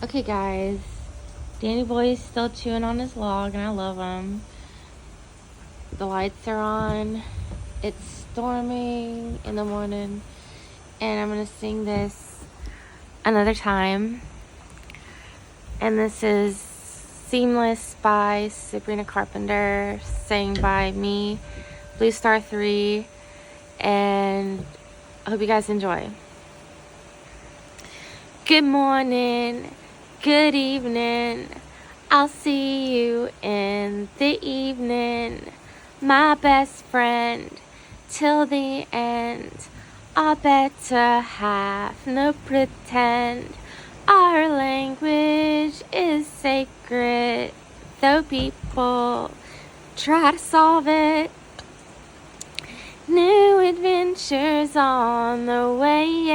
Okay, guys. Danny Boy is still chewing on his log, and I love him. The lights are on. It's storming in the morning, and I'm gonna sing this another time. And this is Seamless by Sabrina Carpenter, sang by me, Blue Star 3, and I hope you guys enjoy. Good morning, good evening, I'll see you in the evening, my best friend, till the end. I better have no pretend. Our language is sacred, though people try to solve it. New adventures on the way.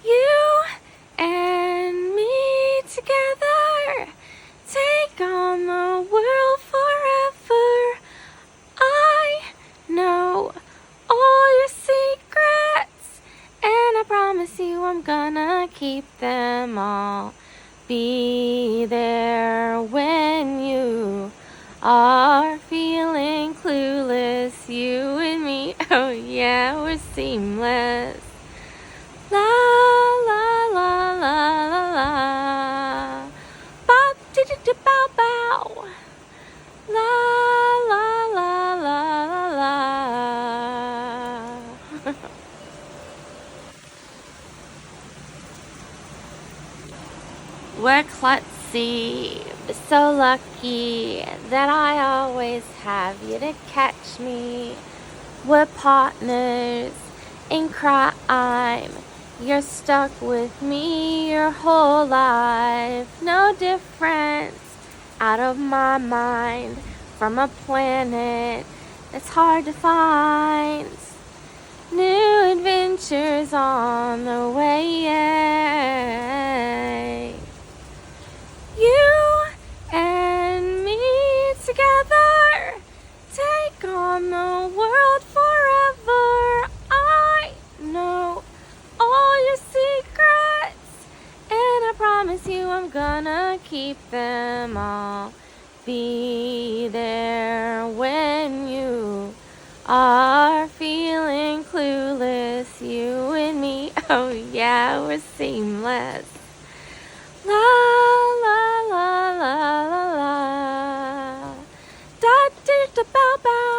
You and me together take on the world forever. I know all your secrets, and I promise you I'm gonna keep them all. Be there when you are feeling clueless, you and me, oh yeah, we're seamless. La la la la la la, bop dee dee dee bow bow. La la la la la la. We're klutzy, so lucky that I always have you to catch me. We're partners in crime. You're stuck with me your whole life. No difference out of my mind from a planet that's hard to find. New adventures on the way. You and me together take on the world forever. I know all your secrets, and I promise you I'm gonna keep them all. Be there when you are feeling clueless, you and me, oh yeah, we're seamless. La la la la la la, da da da bow bow.